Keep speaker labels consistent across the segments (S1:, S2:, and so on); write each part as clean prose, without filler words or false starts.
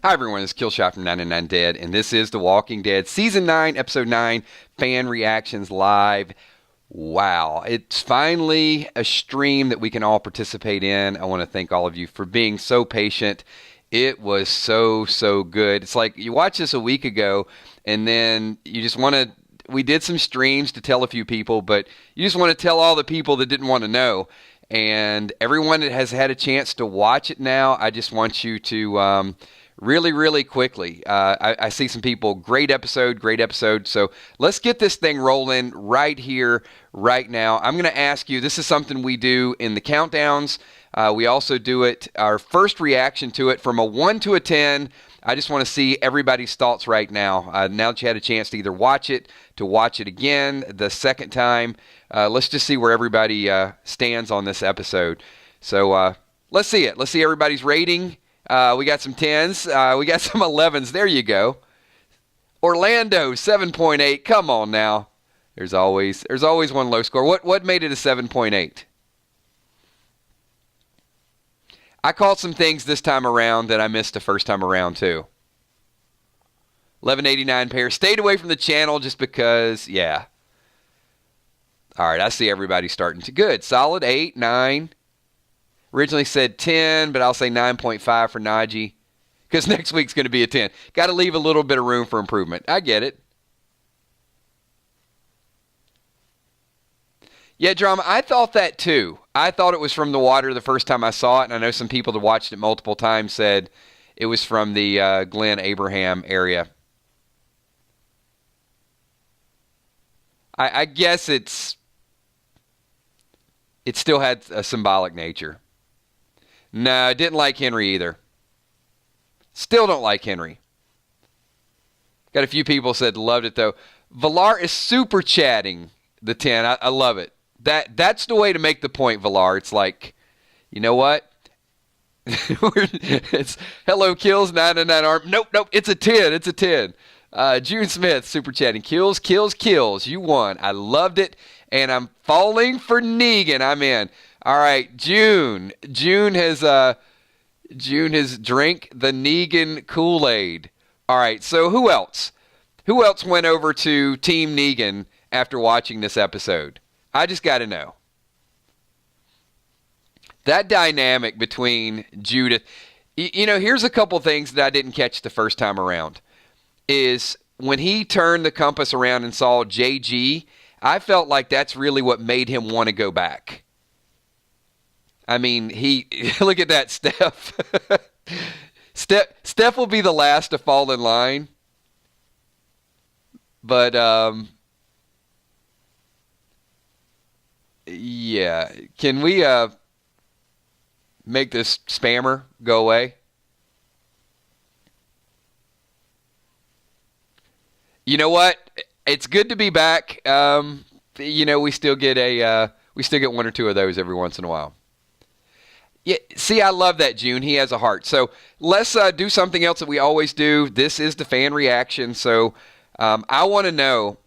S1: Hi everyone, it's Killshot from 99 Dead, and this is The Walking Dead Season 9, Episode 9, Fan Reactions Live. Wow, it's finally a stream that we can all participate in. I want to thank all of you for being so patient. It was so good. It's like you watched this a week ago, and then you just want to... We did some streams to tell a few people, but you just want to tell all the people that didn't want to know. And everyone that has had a chance to watch it now, I just want you to... really quickly. I see some people, great episode. So let's get this thing rolling right here, right now. I'm going to ask you, this is something we do in the countdowns. We also do it, our first reaction to it from a 1 to a 10. I just want to see everybody's thoughts right now. Now that you had a chance to either watch it, to watch it again the second time. Let's just see where everybody stands on this episode. So let's see it. Let's see everybody's rating. We got some 10s. We got some 11s. There you go. Orlando, 7.8. Come on now. There's always one low score. What made it a 7.8? I caught some things this time around that I missed the first time around too. 1189 pair. Stayed away from the channel just because, yeah. All right, I see everybody starting to good. Solid 8, 9. Originally said 10, but I'll say 9.5 for Najee because next week's going to be a 10. Got to leave a little bit of room for improvement. I get it. Yeah, Drama, I thought that too. I thought it was from the water the first time I saw it, and I know some people that watched it multiple times said it was from the Glen Abraham area. I guess it still had a symbolic nature. No, I didn't like Henry either. Still don't like Henry. Got a few people said loved it though. Valar is super chatting the 10. I love it. That's the way to make the point, Valar. It's like, you know what? It's hello kills 99 arm. Nope. It's a 10. It's a 10. June Smith super chatting. Kills. You won. I loved it, and I'm falling for Negan. I'm in. All right, June has drank the Negan Kool-Aid. All right, so who else? Who else went over to Team Negan after watching this episode? I just got to know. That dynamic between Judith, you know, here's a couple things that I didn't catch the first time around. Is when he turned the compass around and saw JG, I felt like that's really what made him want to go back. I mean, look at that, Steph. Steph will be the last to fall in line. But, yeah. Can we make this spammer go away? You know what? It's good to be back. You know, we still get one or two of those every once in a while. Yeah, see, I love that, June. He has a heart. So let's do something else that we always do. This is the fan reaction. So I want to know,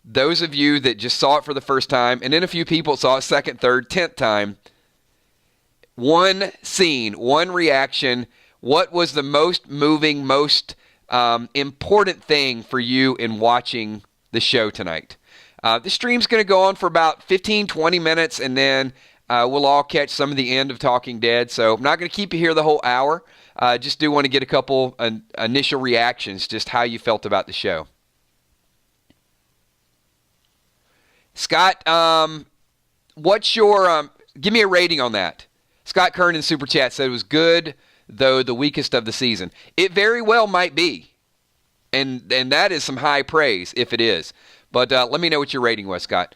S1: those of you that just saw it for the first time, and then a few people saw it second, third, 10th time, one scene, one reaction, what was the most moving, most important thing for you in watching the show tonight? The stream's going to go on for about 15, 20 minutes, and then we'll all catch some of the end of Talking Dead. So I'm not going to keep you here the whole hour. Just do want to get a couple initial reactions, just how you felt about the show. Scott, what's your... give me a rating on that. Scott Kern in Super Chat said it was good, though the weakest of the season. It very well might be. And that is some high praise, if it is. But let me know what your rating was, Scott.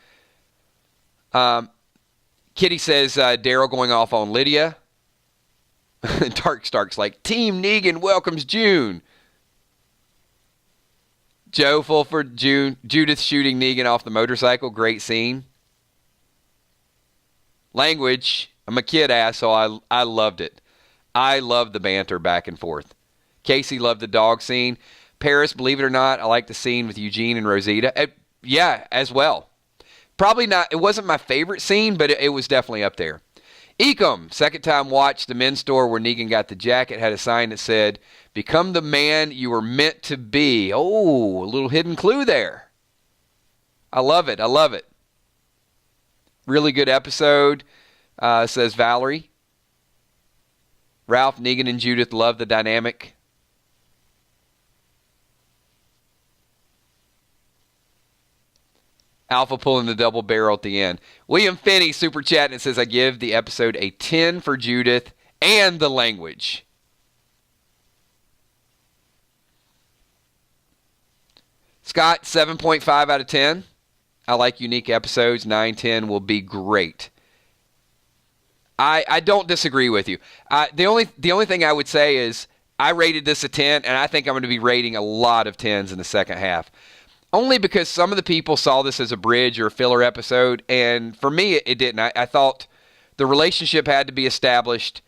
S1: Kitty says Daryl going off on Lydia. Dark Stark's like, Team Negan welcomes June. Joe Fulford, Judith shooting Negan off the motorcycle. Great scene. Language. I'm a kid asshole. I loved it. I loved the banter back and forth. Casey loved the dog scene. Paris, believe it or not, I like the scene with Eugene and Rosita. Yeah, as well. Probably not, it wasn't my favorite scene, but it was definitely up there. Ecom, second time watch, the men's store where Negan got the jacket had a sign that said, "Become the man you were meant to be." Oh, a little hidden clue there. I love it. I love it. Really good episode, says Valerie. Ralph, Negan, and Judith love the dynamic. Alpha pulling the double barrel at the end. William Finney super chatting and says, I give the episode a 10 for Judith and the language. Scott, 7.5 out of 10. I like unique episodes. 9, 10 will be great. I don't disagree with you. The only thing I would say is I rated this a 10, and I think I'm going to be rating a lot of 10s in the second half. Only because some of the people saw this as a bridge or a filler episode, and for me, it didn't. I thought the relationship had to be established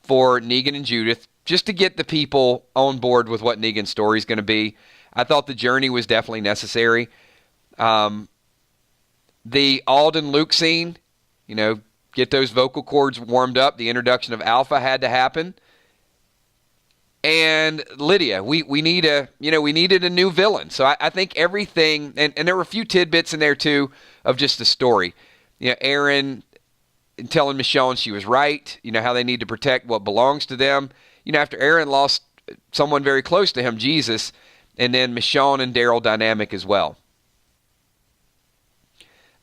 S1: for Negan and Judith just to get the people on board with what Negan's story is going to be. I thought the journey was definitely necessary. The Alden-Luke scene, get those vocal cords warmed up. The introduction of Alpha had to happen. And Lydia, we needed a new villain. So I think everything, and there were a few tidbits in there too of just the story. Aaron telling Michonne she was right. How they need to protect what belongs to them. After Aaron lost someone very close to him, Jesus, and then Michonne and Daryl dynamic as well.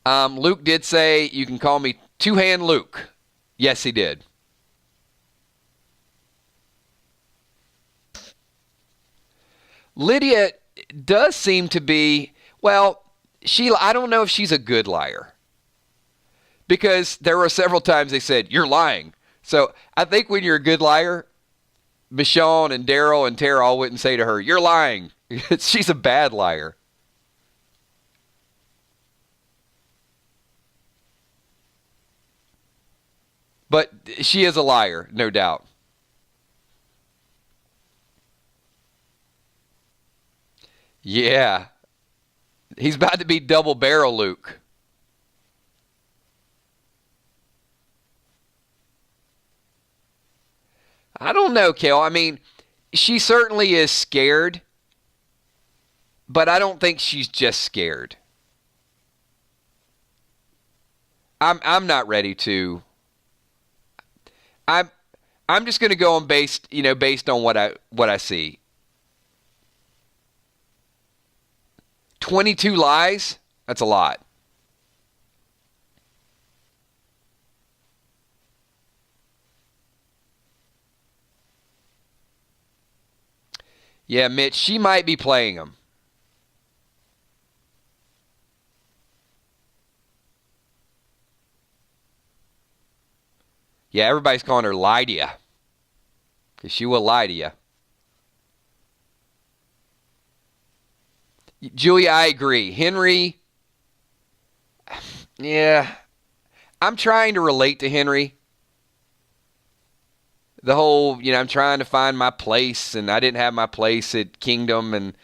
S1: Luke did say, you can call me Two-Hand Luke. Yes, he did. Lydia does seem to be, I don't know if she's a good liar. Because there were several times they said, you're lying. So I think when you're a good liar, Michonne and Daryl and Tara all wouldn't say to her, you're lying. She's a bad liar. But she is a liar, no doubt. Yeah. He's about to be double barrel Luke. I don't know, Kel. I mean, she certainly is scared, but I don't think she's just scared. I'm not ready to. I'm just going to go on based on what I see. 22 lies? That's a lot. Yeah, Mitch, she might be playing them. Yeah, everybody's calling her Lydia. Because she will lie to you. Julia, I agree. Henry, yeah. I'm trying to relate to Henry. The whole, I'm trying to find my place, and I didn't have my place at Kingdom, and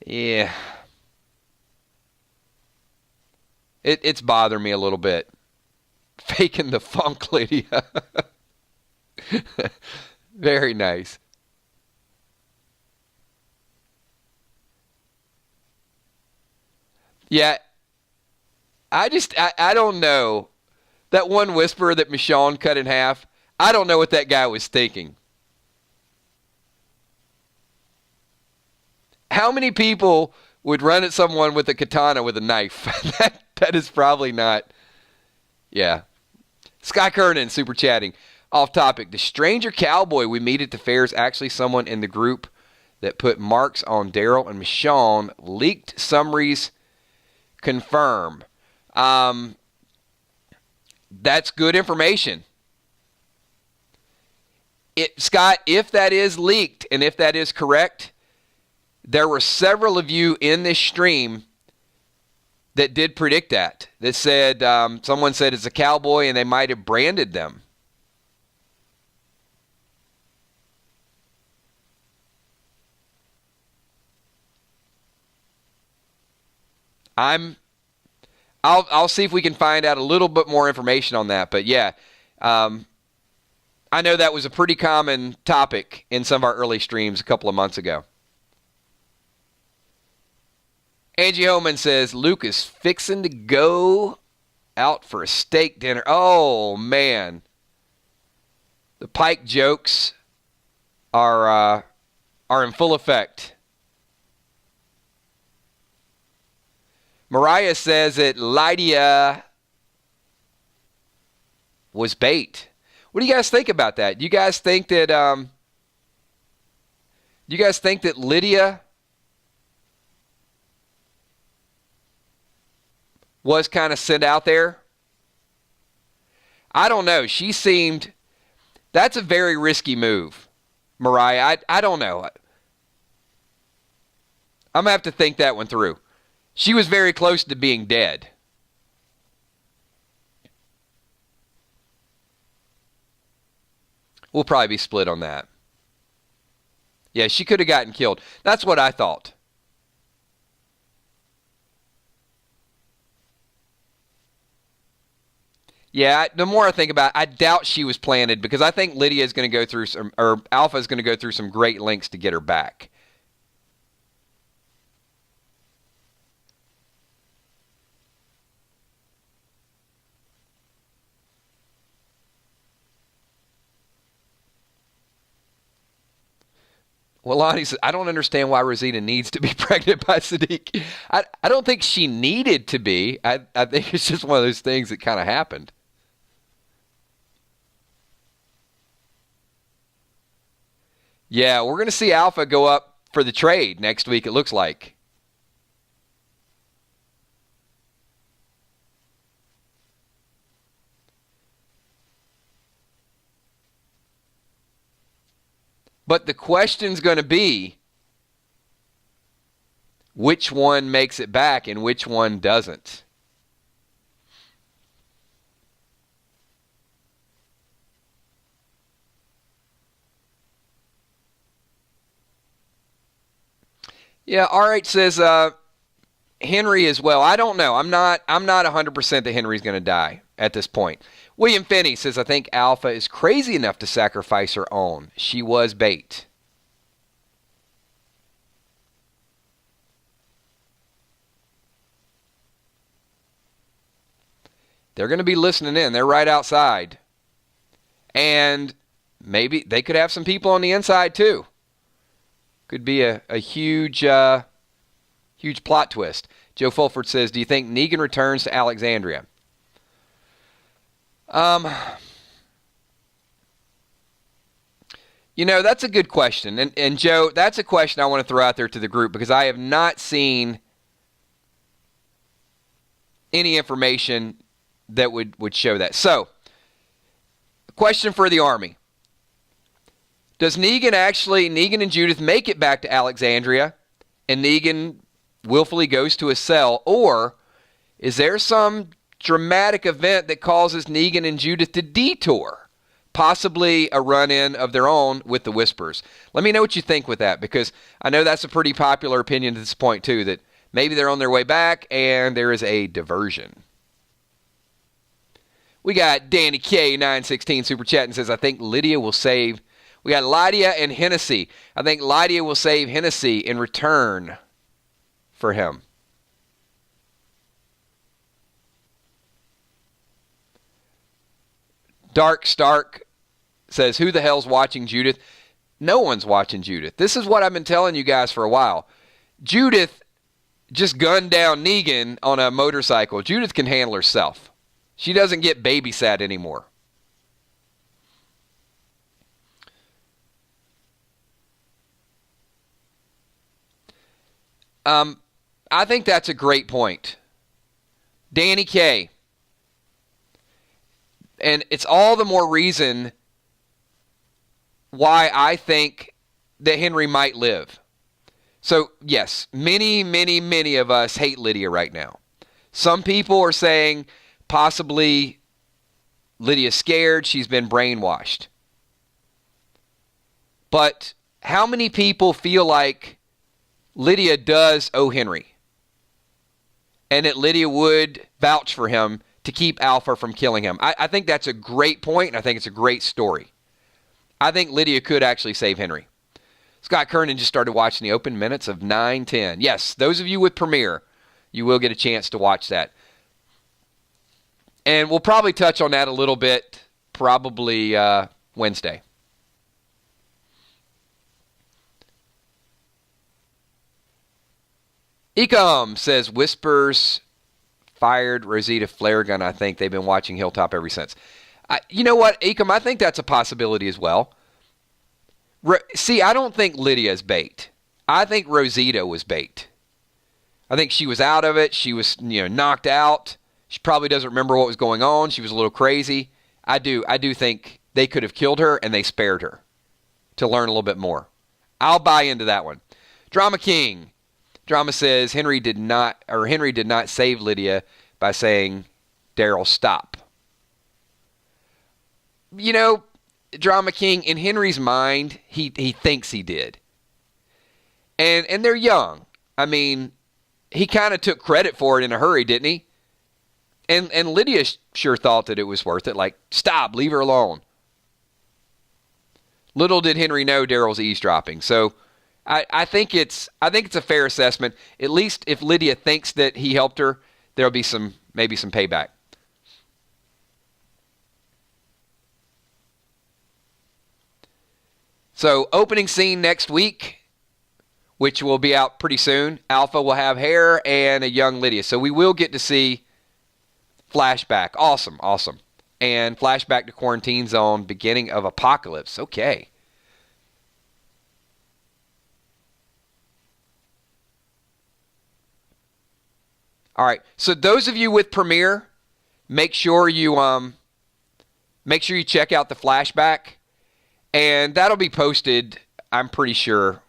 S1: yeah. It's bothering me a little bit. Faking the funk, Lydia. Very nice. Yeah, I don't know. That one whisper that Michonne cut in half, I don't know what that guy was thinking. How many people would run at someone with a katana with a knife? that is probably not. Yeah. Sky Kernan, super chatting. Off topic. The stranger cowboy we meet at the fair is actually someone in the group that put marks on Daryl and Michonne. Leaked summaries confirm. That's good information. Scott, if that is leaked and if that is correct, there were several of you in this stream that did predict that. That said, someone said it's a cowboy and they might have branded them. I'll see if we can find out a little bit more information on that. But yeah, I know that was a pretty common topic in some of our early streams a couple of months ago. Angie Homan says, Luke is fixing to go out for a steak dinner. Oh, man. The Pike jokes are in full effect. Mariah says that Lydia was bait. What do you guys think about that? Do you guys think that Lydia was kind of sent out there? I don't know. She seemed... That's a very risky move, Mariah. I don't know. I'm going to have to think that one through. She was very close to being dead. We'll probably be split on that. Yeah, she could have gotten killed. That's what I thought. Yeah, the more I think about it, I doubt she was planted because I think Lydia is going to go through some, or Alpha is going to go through some great lengths to get her back. Well, Lonnie says, I don't understand why Rosita needs to be pregnant by Sadiq. I don't think she needed to be. I think it's just one of those things that kind of happened. Yeah, we're going to see Alpha go up for the trade next week, it looks like. But the question's going to be, which one makes it back and which one doesn't? Yeah, RH says Henry as well. I don't know. I'm not 100% that Henry's going to die at this point. William Finney says, I think Alpha is crazy enough to sacrifice her own. She was bait. They're going to be listening in. They're right outside. And maybe they could have some people on the inside too. Could be a huge huge plot twist. Joe Fulford says, do you think Negan returns to Alexandria? You know, that's a good question. And Joe, that's a question I want to throw out there to the group because I have not seen any information that would show that. So, question for the Army. Does Negan and Judith make it back to Alexandria and Negan willfully goes to a cell? Or is there some dramatic event that causes Negan and Judith to detour? Possibly a run-in of their own with the Whispers. Let me know what you think with that because I know that's a pretty popular opinion at this point too, that maybe they're on their way back and there is a diversion. We got Danny K916 Super Chat and says, I think Lydia will save... We got Lydia and Hennessy. I think Lydia will save Hennessy in return for him. Dark Stark says, who the hell's watching Judith? No one's watching Judith. This is what I've been telling you guys for a while. Judith just gunned down Negan on a motorcycle. Judith can handle herself. She doesn't get babysat anymore. I think that's a great point. Danny K. And it's all the more reason why I think that Henry might live. So, yes, many of us hate Lydia right now. Some people are saying possibly Lydia's scared, she's been brainwashed. But how many people feel like Lydia does owe Henry? And that Lydia would vouch for him to keep Alpha from killing him. I think that's a great point, and I think it's a great story. I think Lydia could actually save Henry. Scott Kernan just started watching the open minutes of 9-10. Yes, those of you with Premiere, you will get a chance to watch that. And we'll probably touch on that a little bit, probably Wednesday. Ecom says, Whispers fired Rosita flare gun, I think. They've been watching Hilltop ever since. You know what, Ecom, I think that's a possibility as well. See, I don't think Lydia's bait. I think Rosita was bait. I think she was out of it. She was, knocked out. She probably doesn't remember what was going on. She was a little crazy. I do think they could have killed her and they spared her to learn a little bit more. I'll buy into that one. Drama King. Drama says Henry did not save Lydia by saying, Daryl, stop. Drama King, in Henry's mind, he thinks he did. And they're young. I mean, he kind of took credit for it in a hurry, didn't he? And Lydia sure thought that it was worth it. Like, stop, leave her alone. Little did Henry know Daryl's eavesdropping. So I think it's a fair assessment. At least if Lydia thinks that he helped her, there'll be maybe some payback. So opening scene next week, which will be out pretty soon. Alpha will have hair and a young Lydia. So we will get to see flashback. Awesome. And flashback to Quarantine Zone, beginning of Apocalypse. Okay. All right. So those of you with Premiere, make sure you check out the flashback, and that'll be posted, I'm pretty sure.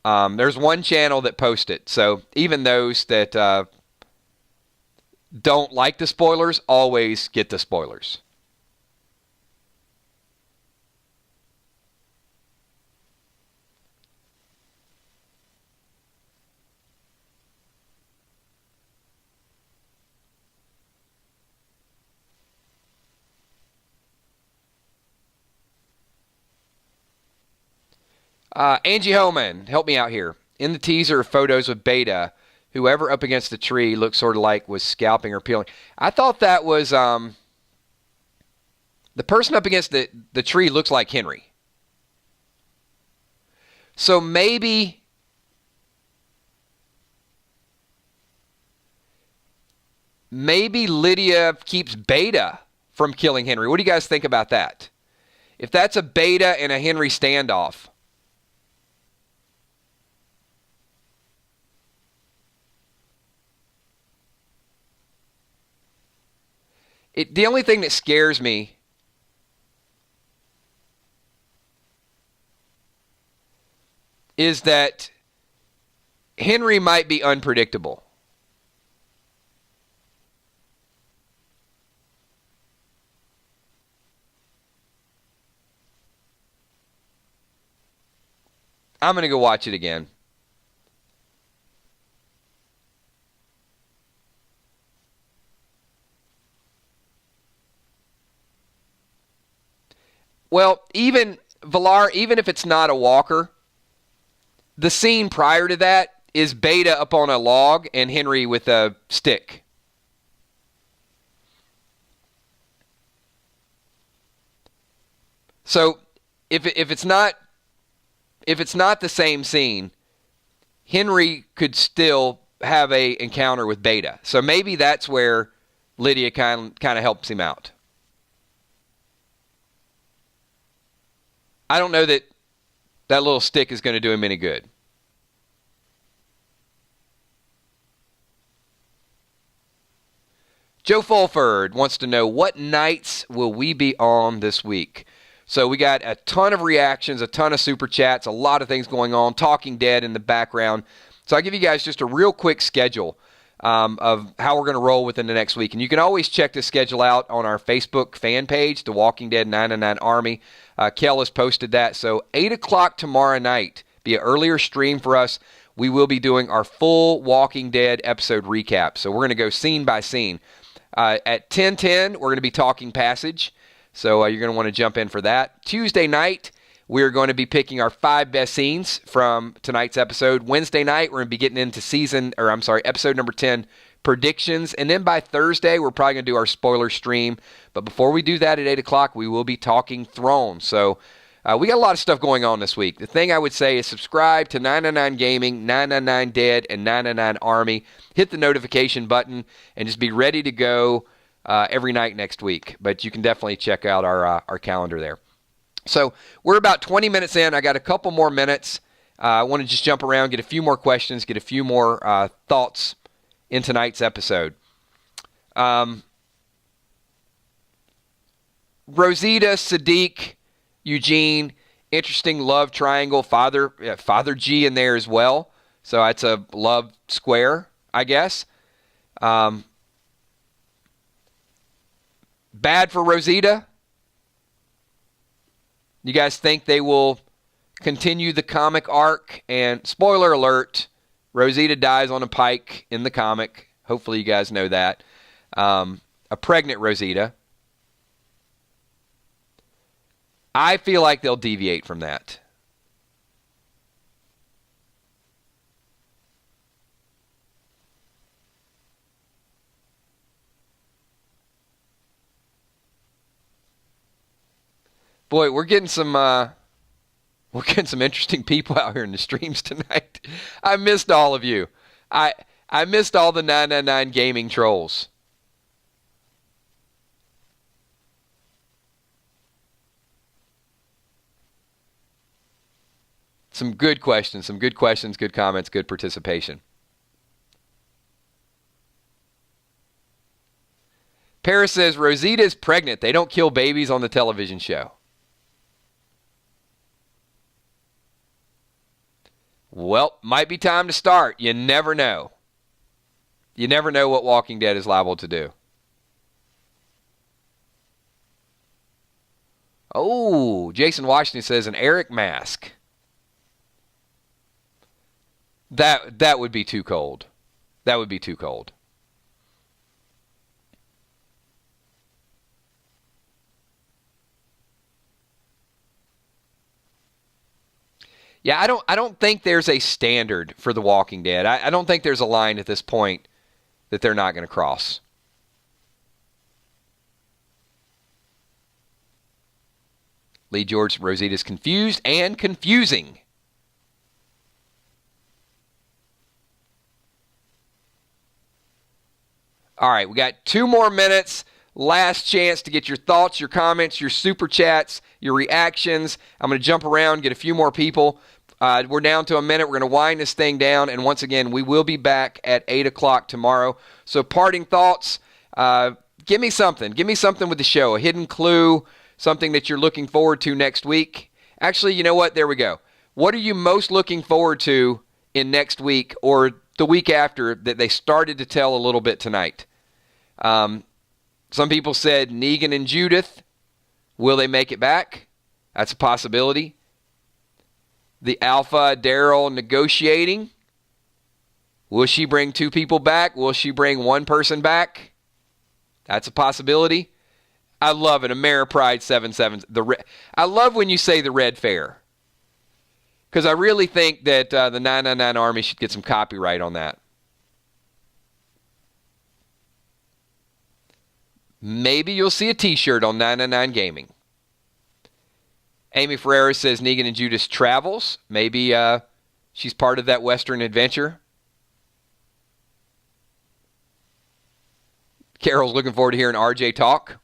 S1: There's one channel that posts it. So even those that don't like the spoilers always get the spoilers. Angie Homan, help me out here. In the teaser, photos of Beta, whoever up against the tree looked sort of like was scalping or peeling. I thought that was the person up against the tree looks like Henry. So maybe Lydia keeps Beta from killing Henry. What do you guys think about that? If that's a Beta and a Henry standoff. The only thing that scares me is that Henry might be unpredictable. I'm going to go watch it again. Well, even if it's not a walker, the scene prior to that is Beta up on a log and Henry with a stick. So if it's not the same scene, Henry could still have a encounter with Beta. So maybe that's where Lydia kind of helps him out. I don't know that little stick is going to do him any good. Joe Fulford wants to know, what nights will we be on this week? So we got a ton of reactions, a ton of super chats, a lot of things going on, Talking Dead in the background. So I'll give you guys just a real quick schedule of how we're going to roll within the next week. And you can always check the schedule out on our Facebook fan page, The Walking Dead 999 Army. Kel has posted that. So 8 o'clock tomorrow night, be an earlier stream for us. We will be doing our full Walking Dead episode recap. So we're going to go scene by scene. At 10:10, we're going to be talking Passage. So you're going to want to jump in for that. Tuesday night, we're going to be picking our 5 best scenes from tonight's episode. Wednesday night, we're going to be getting into episode number 10 predictions. And then by Thursday, we're probably going to do our spoiler stream. But before we do that at 8 o'clock, we will be talking Thrones. So we got a lot of stuff going on this week. The thing I would say is subscribe to 999 Gaming, 999 Dead, and 999 Army. Hit the notification button and just be ready to go every night next week. But you can definitely check out our calendar there. So we're about 20 minutes in. I got a couple more minutes. I want to just jump around, get a few more questions, get a few more thoughts in tonight's episode. Rosita, Sadiq, Eugene, interesting love triangle. Father G in there as well. So that's a love square, I guess. Bad for Rosita. You guys think they will continue the comic arc? And spoiler alert, Rosita dies on a pike in the comic. Hopefully you guys know that. A pregnant Rosita. I feel like they'll deviate from that. Boy, we're getting some interesting people out here in the streams tonight. I missed all of you. I missed all the 999 Gaming trolls. Some good questions, good comments, good participation. Paris says, Rosita is pregnant. They don't kill babies on the television show. Well, might be time to start. You never know. You never know what Walking Dead is liable to do. Oh, Jason Washington says an Eric mask. That would be too cold. That would be too cold. Yeah, I don't think there's a standard for The Walking Dead. I don't think there's a line at this point that they're not going to cross. Lee George, Rosita's confused and confusing. All right, we got 2 more minutes. Last chance to get your thoughts, your comments, your super chats, your reactions. I'm going to jump around, get a few more people. We're down to a minute. We're going to wind this thing down. And once again, we will be back at 8 o'clock tomorrow. So parting thoughts, give me something. Give me something with the show, a hidden clue, something that you're looking forward to next week. Actually, you know what? There we go. What are you most looking forward to in next week or the week after that they started to tell a little bit tonight? Some people said Negan and Judith. Will they make it back? That's a possibility. The Alpha Daryl negotiating. Will she bring 2 people back? Will she bring 1 person back? That's a possibility. I love it. Ameripride 77. I love when you say the Red Fair. Because I really think that the 999 Army should get some copyright on that. Maybe you'll see a t-shirt on 999 Gaming. Amy Ferreira says Negan and Judith's travels. Maybe she's part of that Western adventure. Carol's looking forward to hearing RJ talk.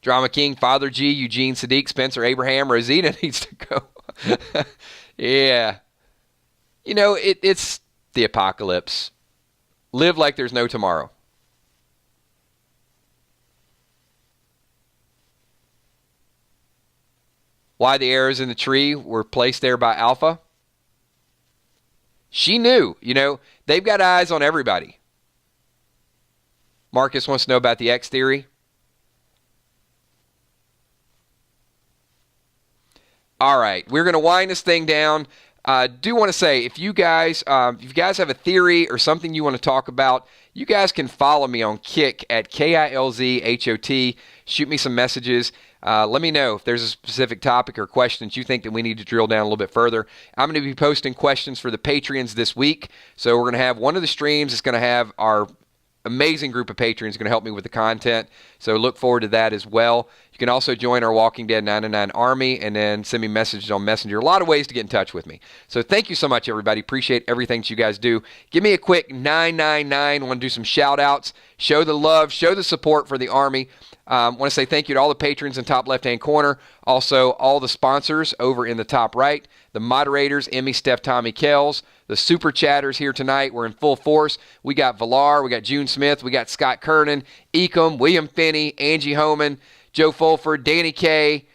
S1: Drama King, Father G, Eugene, Sadiq, Spencer, Abraham, Rosita needs to go. Yeah. You know, it's the apocalypse. Live like there's no tomorrow. Why the arrows in the tree were placed there by Alpha? She knew. You know, they've got eyes on everybody. Marcus wants to know about the X theory. All right, we're going to wind this thing down. Do want to say, if you guys have a theory or something you want to talk about, you guys can follow me on Kick at KILZHOT. Shoot me some messages. Let me know if there's a specific topic or questions you think that we need to drill down a little bit further. I'm going to be posting questions for the Patreons this week. So we're going to have one of the streams. It's going to have our amazing group of patrons going to help me with the content. So look forward to that as well. You can also join our Walking Dead 999 Army and then send me messages on Messenger. A lot of ways to get in touch with me. So thank you so much, everybody. Appreciate everything that you guys do. Give me a quick 999. Want to do some shout outs. Show the love. Show the support for the Army. Want to say thank you to all the patrons in top left-hand corner. Also, all the sponsors over in the top right. The moderators, Emmy, Steph, Tommy, Kells. The super chatters here tonight. We're in full force. We got Villar. We got June Smith. We got Scott Kernan, Ecom, William Finney, Angie Homan, Joe Fulford, Danny K,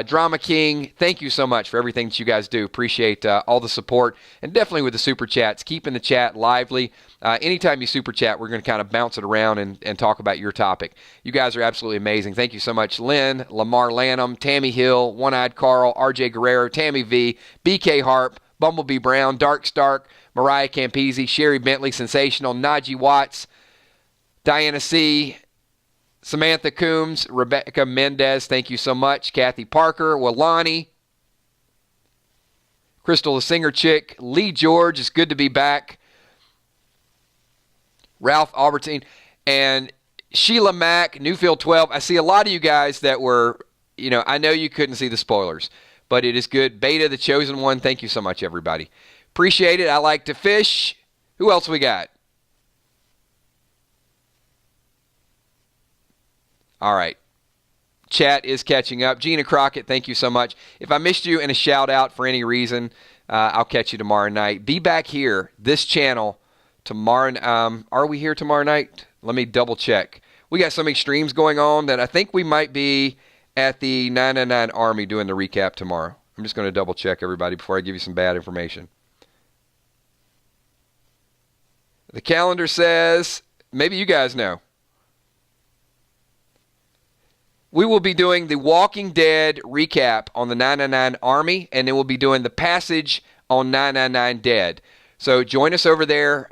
S1: Drama King. Thank you so much for everything that you guys do. Appreciate all the support. And definitely with the super chats, keeping the chat lively. Anytime you super chat, we're going to kind of bounce it around and talk about your topic. You guys are absolutely amazing. Thank you so much, Lynn, Lamar Lanham, Tammy Hill, One-Eyed Carl, RJ Guerrero, Tammy V, BK Harp, Bumblebee Brown, Dark Stark, Mariah Campese, Sherry Bentley, Sensational, Najee Watts, Diana C., Samantha Coombs, Rebecca Mendez, thank you so much, Kathy Parker, Walani, Crystal the Singer Chick, Lee George, it's good to be back, Ralph Albertine, and Sheila Mack, Newfield 12. I see a lot of you guys that were, I know you couldn't see the spoilers, but it is good. Beta, the chosen one, thank you so much, everybody. Appreciate it. I like to fish. Who else we got? All right. Chat is catching up. Gina Crockett, thank you so much. If I missed you in a shout out for any reason, I'll catch you tomorrow night. Be back here, this channel, tomorrow. Are we here tomorrow night? Let me double check. We got so many streams going on that I think we might be at the 999 Army doing the recap tomorrow. I'm just going to double check, everybody, before I give you some bad information. The calendar says, maybe you guys know, we will be doing the Walking Dead recap on the 999 Army, and then we'll be doing the Passage on 999 Dead. So join us over there.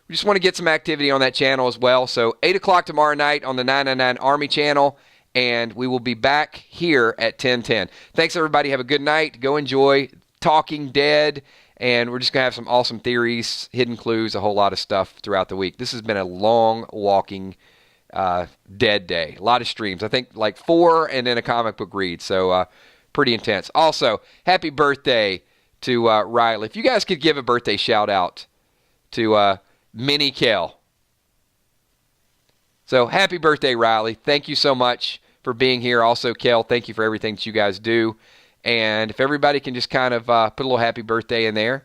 S1: We just want to get some activity on that channel as well. So 8 o'clock tomorrow night on the 999 Army channel, and we will be back here at 10:10. Thanks, everybody. Have a good night. Go enjoy Talking Dead, and we're just going to have some awesome theories, hidden clues, a whole lot of stuff throughout the week. This has been a long Walking Dead day. A lot of streams. I think like 4 and then a comic book read. So pretty intense. Also, happy birthday to Riley. If you guys could give a birthday shout out to Minnie Kell. So happy birthday, Riley. Thank you so much for being here. Also, Kel, thank you for everything that you guys do. And if everybody can just kind of put a little happy birthday in there,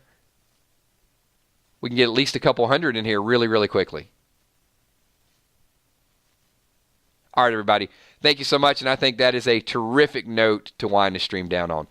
S1: we can get at least a couple hundred in here really, really quickly. All right, everybody. Thank you so much, and I think that is a terrific note to wind the stream down on.